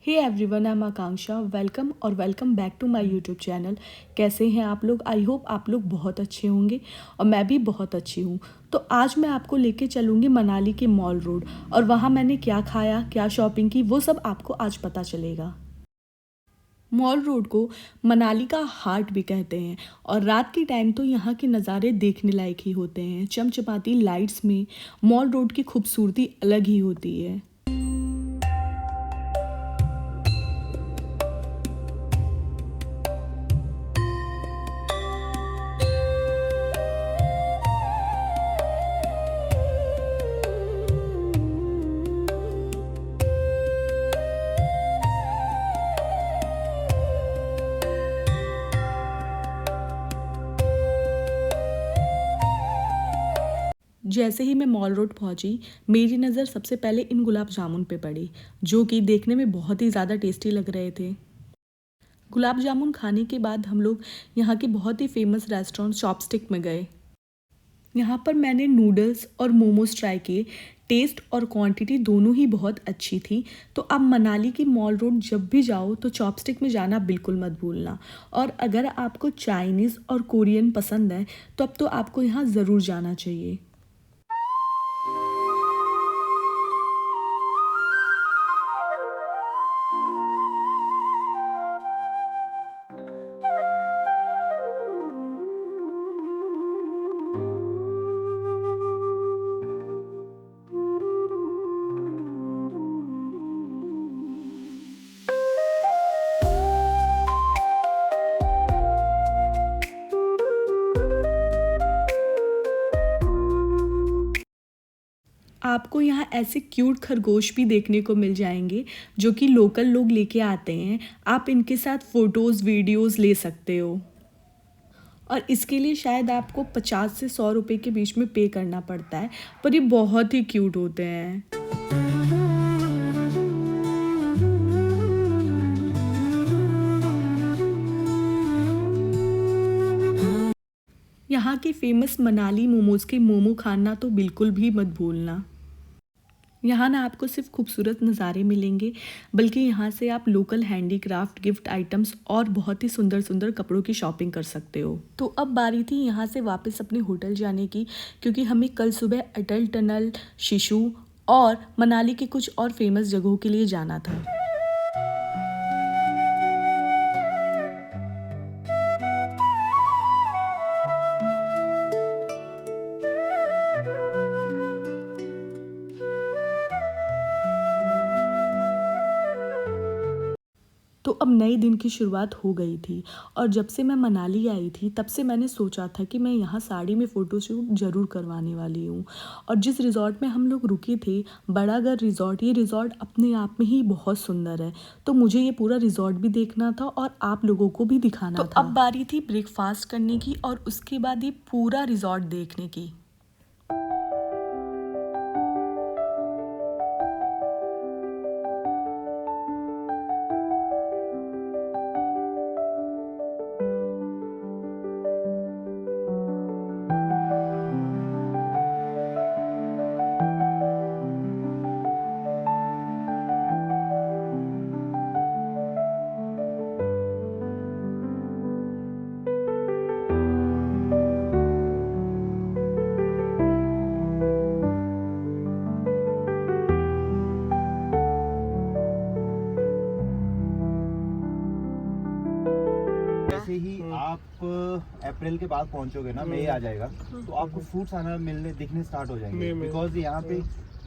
Hey everyone, I am Akanksha. Welcome और welcome back to my YouTube channel. कैसे हैं आप लोग? आई होप आप लोग बहुत अच्छे होंगे और मैं भी बहुत अच्छी हूँ। तो आज मैं आपको लेके चलूँगी मनाली के मॉल रोड, और वहाँ मैंने क्या खाया, क्या शॉपिंग की, वो सब आपको आज पता चलेगा। मॉल रोड को मनाली का हार्ट भी कहते हैं, और रात के टाइम तो यहाँ के नज़ारे देखने लायक ही होते हैं। चमचमाती लाइट्स में मॉल रोड की खूबसूरती अलग ही होती है। जैसे ही मैं मॉल रोड पहुंची, मेरी नज़र सबसे पहले इन गुलाब जामुन पे पड़ी, जो कि देखने में बहुत ही ज़्यादा टेस्टी लग रहे थे। गुलाब जामुन खाने के बाद हम लोग यहाँ के बहुत ही फेमस रेस्टोरेंट चॉपस्टिक में गए। यहाँ पर मैंने नूडल्स और मोमोज ट्राई किए। टेस्ट और क्वांटिटी दोनों ही बहुत अच्छी थी। तो अब मनाली की मॉल रोड जब भी जाओ तो चॉपस्टिक में जाना बिल्कुल मत भूलना। और अगर आपको चाइनीज़ और कोरियन पसंद है तो अब तो आपको यहाँ ज़रूर जाना चाहिए। आपको यहाँ ऐसे क्यूट खरगोश भी देखने को मिल जाएंगे, जो कि लोकल लोग लेके आते हैं। आप इनके साथ फ़ोटोज़ वीडियोज़ ले सकते हो, और इसके लिए शायद आपको 50 से 100 रुपये के बीच में पे करना पड़ता है, पर ये बहुत ही क्यूट होते हैं। यहाँ के फेमस मनाली मोमोज़ के मोमो खाना तो बिल्कुल भी मत भूलना। यहाँ ना आपको सिर्फ खूबसूरत नज़ारे मिलेंगे, बल्कि यहाँ से आप लोकल हैंडीक्राफ्ट, गिफ्ट आइटम्स और बहुत ही सुंदर सुंदर कपड़ों की शॉपिंग कर सकते हो। तो अब बारी थी यहाँ से वापस अपने होटल जाने की, क्योंकि हमें कल सुबह अटल टनल, शिशु और मनाली के कुछ और फेमस जगहों के लिए जाना था। तो अब नए दिन की शुरुआत हो गई थी, और जब से मैं मनाली आई थी तब से मैंने सोचा था कि मैं यहाँ साड़ी में फ़ोटोशूट ज़रूर करवाने वाली हूँ। और जिस रिज़ॉर्ट में हम लोग रुके थे, बड़ागर रिज़ॉर्ट, ये रिज़ॉर्ट अपने आप में ही बहुत सुंदर है। तो मुझे ये पूरा रिज़ॉर्ट भी देखना था और आप लोगों को भी दिखाना था। तो अब बारी थी ब्रेकफास्ट करने की, और उसके बाद ये पूरा रिज़ॉर्ट देखने की। जैसे ही आप अप्रैल के बाद पहुंचोगे ना, मई आ जाएगा, तो आपको फ्रूट्स आना मिलने दिखने स्टार्ट हो जाएंगे। बिकॉज यहाँ पे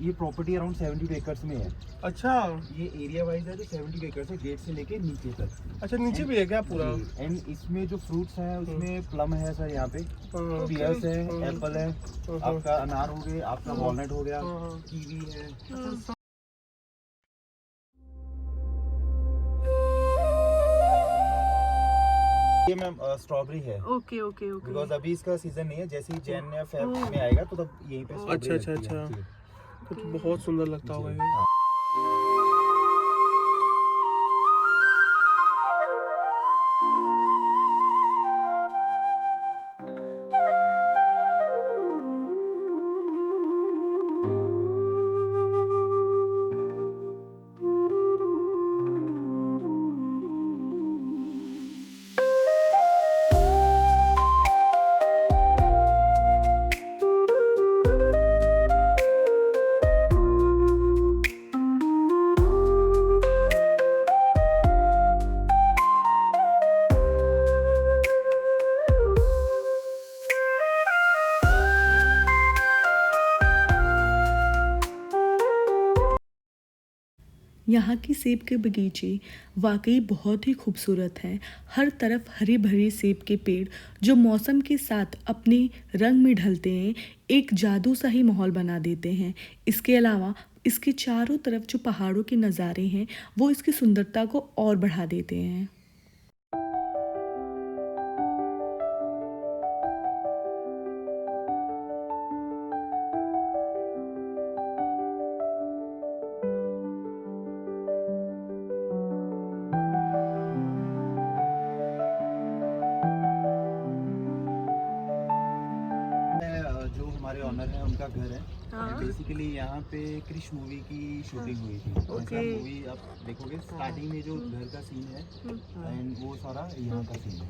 ये प्रॉपर्टी अराउंड 70 एकर्स में है। अच्छा, ये एरिया वाइज है, तो 70 एकर्स है, गेट से लेके नीचे तक। अच्छा नीचे भी है क्या पूरा? एंड इसमें जो फ्रूट्स हैं उसमें प्लम है सर, यहाँ पे पियर्स है, एप्पल है, आपका अनार हो गया, आपका वॉलनट हो गया, कीवी है। ये मैम स्ट्रॉबेरी है। Okay okay okay. बिकॉज अभी इसका सीजन नहीं है, जैसे ही जैन या फेब में आएगा तो तब यहीं पे अच्छा अच्छा अच्छा, तो बहुत सुंदर लगता होगा ये। यहाँ की सेब के बगीचे वाकई बहुत ही खूबसूरत हैं। हर तरफ हरे भरे सेब के पेड़ जो मौसम के साथ अपने रंग में ढलते हैं, एक जादू सा ही माहौल बना देते हैं। इसके अलावा इसके चारों तरफ जो पहाड़ों के नज़ारे हैं वो इसकी सुंदरता को और बढ़ा देते हैं। जो हमारे ऑनर है उनका घर है। हाँ। बेसिकली यहाँ पे क्रिश मूवी की शूटिंग हुई थी। ओके। मूवी आप देखोगे स्टार्टिंग में जो घर का सीन है एंड वो सारा यहाँ का सीन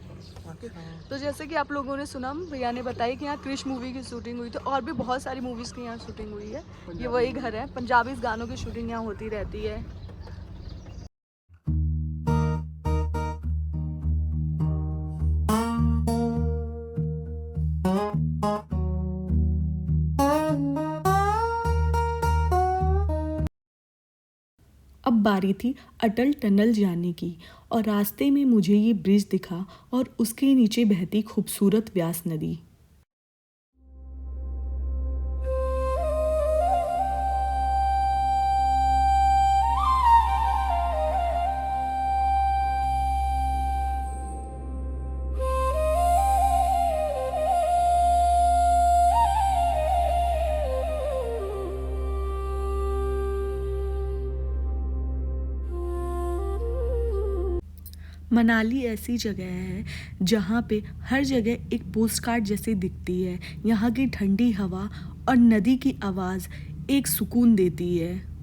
है। तो जैसे कि आप लोगों ने सुना, भैया ने बताया कि यहाँ क्रिश मूवी की शूटिंग हुई, तो और भी बहुत सारी मूवीज़ की यहाँ शूटिंग हुई है। ये वही घर है, पंजाबी गानों की शूटिंग यहाँ होती रहती है। अब बारी थी अटल टनल जाने की और रास्ते में मुझे ये ब्रिज दिखा और उसके नीचे बहती खूबसूरत व्यास नदी। मनाली ऐसी जगह है जहाँ पे हर जगह एक पोस्टकार्ड जैसी दिखती है। यहाँ की ठंडी हवा और नदी की आवाज़ एक सुकून देती है।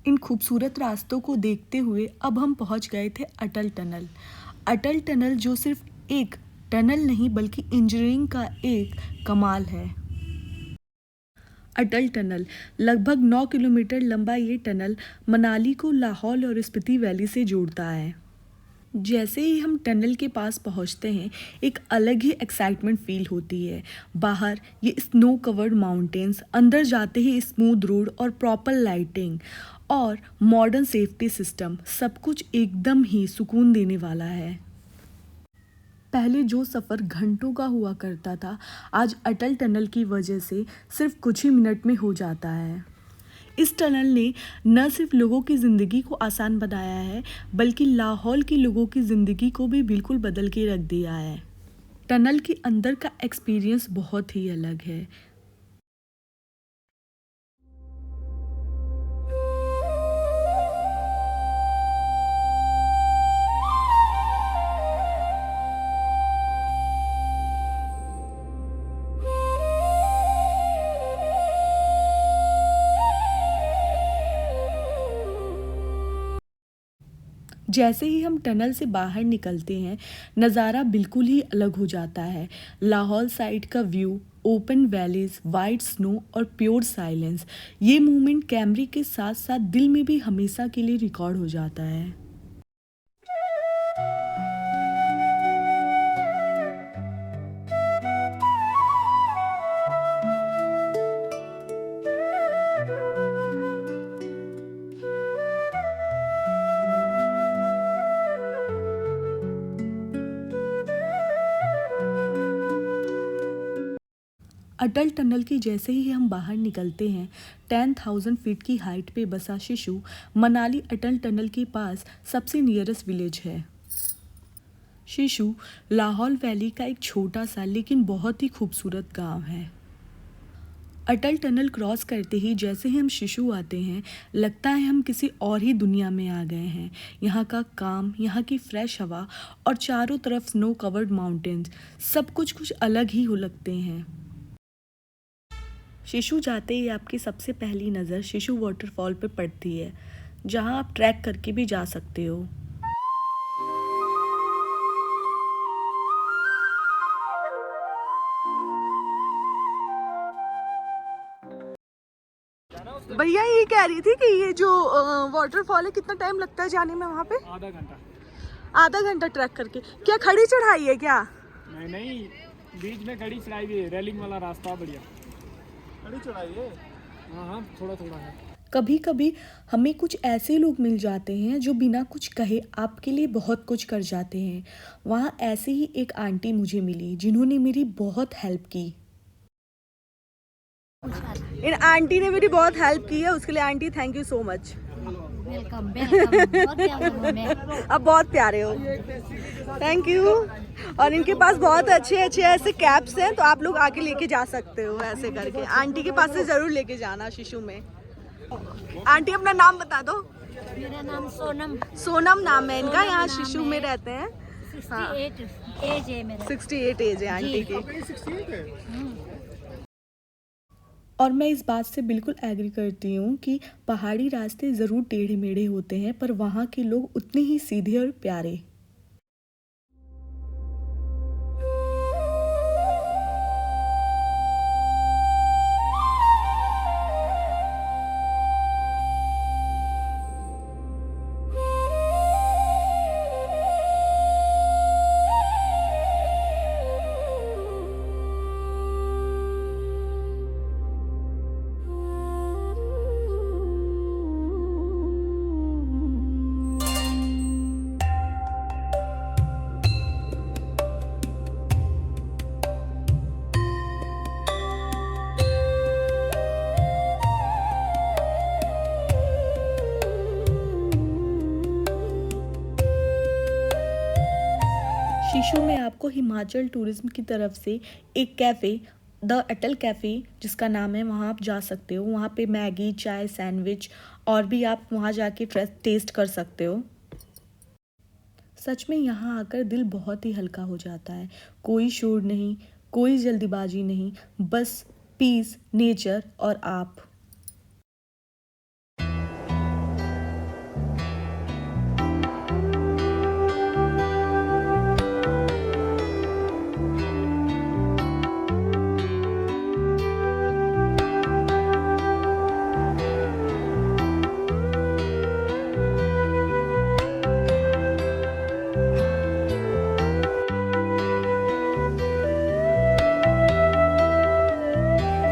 इन खूबसूरत रास्तों को देखते हुए अब हम पहुंच गए थे अटल टनल। अटल टनल जो सिर्फ एक टनल नहीं बल्कि इंजीनियरिंग का एक कमाल है। अटल टनल लगभग 9 किलोमीटर लंबा ये टनल मनाली को लाहौल और स्पीति वैली से जोड़ता है। जैसे ही हम टनल के पास पहुंचते हैं एक अलग ही एक्साइटमेंट फील होती है। बाहर ये स्नो कवर्ड माउंटेन्स, अंदर जाते ही स्मूथ रोड और प्रॉपर लाइटिंग और मॉडर्न सेफ्टी सिस्टम, सब कुछ एकदम ही सुकून देने वाला है। पहले जो सफ़र घंटों का हुआ करता था आज अटल टनल की वजह से सिर्फ कुछ ही मिनट में हो जाता है। इस टनल ने न सिर्फ लोगों की ज़िंदगी को आसान बनाया है बल्कि लाहौल के लोगों की ज़िंदगी को भी बिल्कुल बदल के रख दिया है। टनल के अंदर का एक्सपीरियंस बहुत ही अलग है। जैसे ही हम टनल से बाहर निकलते हैं नज़ारा बिल्कुल ही अलग हो जाता है। लाहौल साइड का view, open valleys, white snow और प्योर साइलेंस, ये मोमेंट कैमरे के साथ साथ दिल में भी हमेशा के लिए रिकॉर्ड हो जाता है। अटल टनल की जैसे ही हम बाहर निकलते हैं 10,000 फीट की हाइट पे बसा शिशु मनाली अटल टनल के पास सबसे नियरेस्ट विलेज है। शिशु लाहौल वैली का एक छोटा सा लेकिन बहुत ही खूबसूरत गांव है। अटल टनल क्रॉस करते ही जैसे ही हम शिशु आते हैं लगता है हम किसी और ही दुनिया में आ गए हैं। यहाँ का काम, यहाँ की फ्रेश हवा और चारों तरफ स्नो कवर्ड माउंटेन्स सब कुछ अलग ही हो लगते हैं। शिशु जाते ही आपकी सबसे पहली नज़र शिशु वाटरफॉल पे पड़ती है, जहाँ आप ट्रैक करके भी जा सकते हो। भैया ये कह रही थी कि ये जो वाटरफॉल है कितना टाइम लगता है जाने में वहाँ पे? आधा घंटा। आधा घंटा ट्रैक करके? क्या खड़ी चढ़ाई है क्या? नहीं, बीच में खड़ी चढ़ाई है, रेलिंग वाला रास्ता बढ़िया। खड़ी चढ़ाई है? हाँ, थोड़ा है। कभी कभी हमें कुछ ऐसे लोग मिल जाते हैं जो बिना कुछ कहे आपके लिए बहुत कुछ कर जाते हैं। वहाँ ऐसे ही एक आंटी मुझे मिली जिन्होंने मेरी बहुत हेल्प की। इन आंटी ने मेरी बहुत हेल्प की है, उसके लिए aunty thank you so much. Welcome welcome. अब बहुत प्यारे हो, थैंक यू। और इनके पास बहुत अच्छे ऐसे कैप्स हैं, तो आप लोग आके लेके जा सकते हो ऐसे करके। आंटी के पास से ज़रूर लेके जाना शिशु में। आंटी अपना नाम बता दो। मेरा नाम सोनम। सोनम नाम है इनका, यहाँ शिशु में रहते हैं। 68 एज है मेरा। 68 एज है आंटी की। 68 है। और मैं इस बात से बिल्कुल एग्री करती हूँ कि पहाड़ी रास्ते ज़रूर टेढ़े मेढ़े होते हैं, पर वहाँ के लोग उतने ही सीधे और प्यारे। शिशु में आपको हिमाचल टूरिज्म की तरफ से एक कैफ़े द अटल कैफ़े जिसका नाम है, वहाँ आप जा सकते हो। वहाँ पे मैगी, चाय, सैंडविच और भी आप वहाँ जाके टेस्ट कर सकते हो। सच में यहाँ आकर दिल बहुत ही हल्का हो जाता है। कोई शोर नहीं, कोई जल्दीबाजी नहीं, बस पीस, नेचर और आप।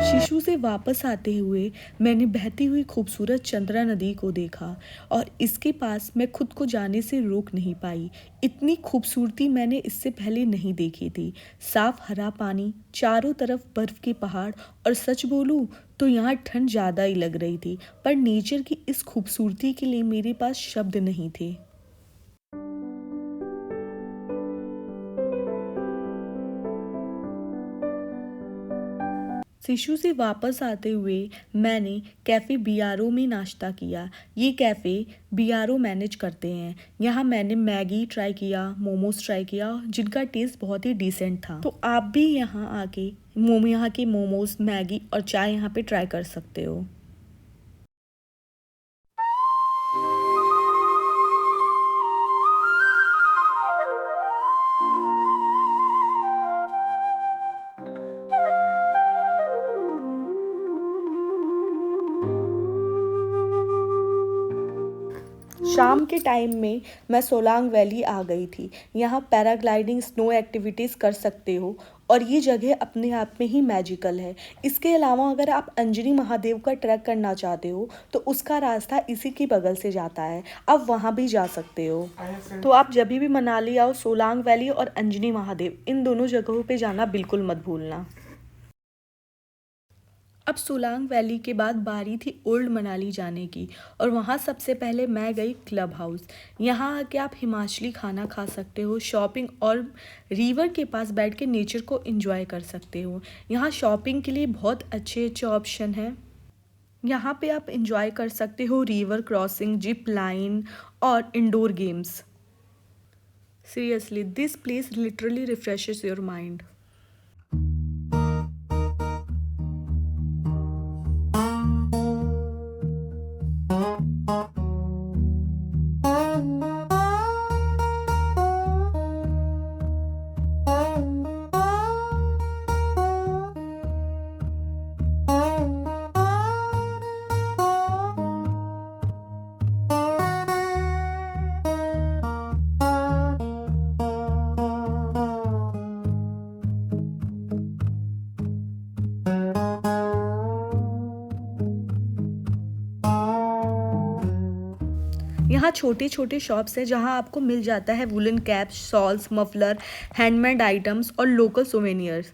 शिशु से वापस आते हुए मैंने बहती हुई खूबसूरत चंद्रा नदी को देखा और इसके पास मैं खुद को जाने से रोक नहीं पाई। इतनी खूबसूरती मैंने इससे पहले नहीं देखी थी। साफ हरा पानी, चारों तरफ बर्फ के पहाड़, और सच बोलूं तो यहाँ ठंड ज़्यादा ही लग रही थी, पर नेचर की इस खूबसूरती के लिए मेरे पास शब्द नहीं थे। शिशु से वापस आते हुए मैंने कैफ़े बीआरओ में नाश्ता किया। ये कैफ़े बीआरओ मैनेज करते हैं। यहाँ मैंने मैगी ट्राई किया, मोमोज ट्राई किया, जिनका टेस्ट बहुत ही डिसेंट था। तो आप भी यहाँ आके यहाँ के मोमोज, मैगी और चाय यहाँ पे ट्राई कर सकते हो। शाम के टाइम में मैं सोलांग वैली आ गई थी। यहाँ पैराग्लाइडिंग, स्नो एक्टिविटीज़ कर सकते हो और ये जगह अपने आप में ही मैजिकल है। इसके अलावा अगर आप अंजनी महादेव का ट्रैक करना चाहते हो तो उसका रास्ता इसी के बगल से जाता है, आप वहाँ भी जा सकते हो। तो आप जब भी मनाली आओ, सोलांग वैली और अंजनी महादेव इन दोनों जगहों पे जाना बिल्कुल मत भूलना। अब सोलांग वैली के बाद बारी थी ओल्ड मनाली जाने की और वहाँ सबसे पहले मैं गई क्लब हाउस। यहाँ आके आप हिमाचली खाना खा सकते हो, शॉपिंग और रिवर के पास बैठ के नेचर को एंजॉय कर सकते हो। यहाँ शॉपिंग के लिए बहुत अच्छे अच्छे ऑप्शन हैं। यहाँ पे आप एंजॉय कर सकते हो रिवर क्रॉसिंग, जिप लाइन और indoor games. Seriously this place literally refreshes your mind. यहाँ छोटे छोटे शॉप्स हैं जहाँ आपको मिल जाता है woollen caps, shawls, muffler, handmade items और लोकल सोवेनियर्स।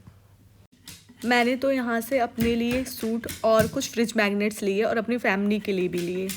मैंने तो यहाँ से अपने लिए सूट और कुछ फ्रिज मैग्नेट्स लिए और अपनी फैमिली के लिए भी लिए।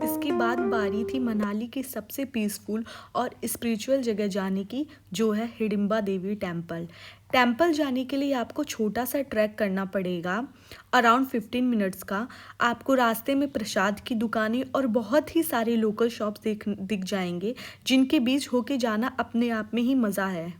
इसके बाद बारी थी मनाली की सबसे पीसफुल और स्पिरिचुअल जगह जाने की, जो है हिडिंबा देवी टेम्पल जाने के लिए आपको छोटा सा ट्रैक करना पड़ेगा, अराउंड 15 मिनट्स का। आपको रास्ते में प्रसाद की दुकानें और बहुत ही सारे लोकल शॉप्स दिख जाएंगे, जिनके बीच होके जाना अपने आप में ही मज़ा है।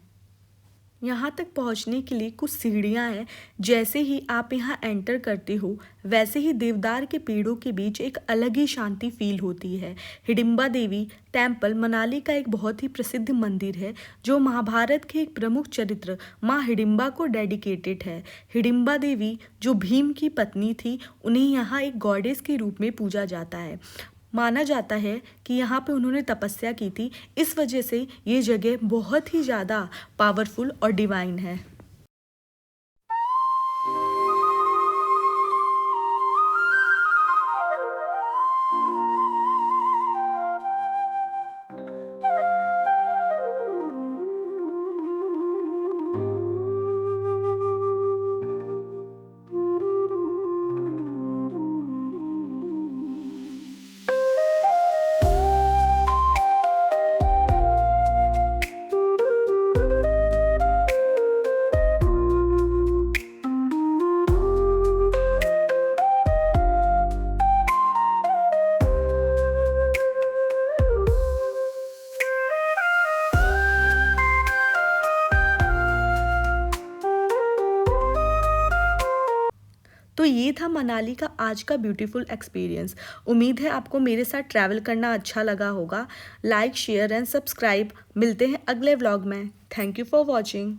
यहाँ तक पहुँचने के लिए कुछ सीढ़ियाँ हैं। जैसे ही आप यहाँ एंटर करते हो वैसे ही देवदार के पेड़ों के बीच एक अलग ही शांति फील होती है। हिडिंबा देवी टेम्पल मनाली का एक बहुत ही प्रसिद्ध मंदिर है, जो महाभारत के एक प्रमुख चरित्र माँ हिडिंबा को डेडिकेटेड है। हिडिंबा देवी जो भीम की पत्नी थी, उन्हें यहाँ एक गॉडेस के रूप में पूजा जाता है। माना जाता है कि यहाँ पे उन्होंने तपस्या की थी, इस वजह से ये जगह बहुत ही ज़्यादा पावरफुल और डिवाइन है। तो ये था मनाली का आज का ब्यूटीफुल एक्सपीरियंस। उम्मीद है आपको मेरे साथ ट्रैवल करना अच्छा लगा होगा। Like, share and subscribe. मिलते हैं अगले व्लॉग में। Thank you for watching.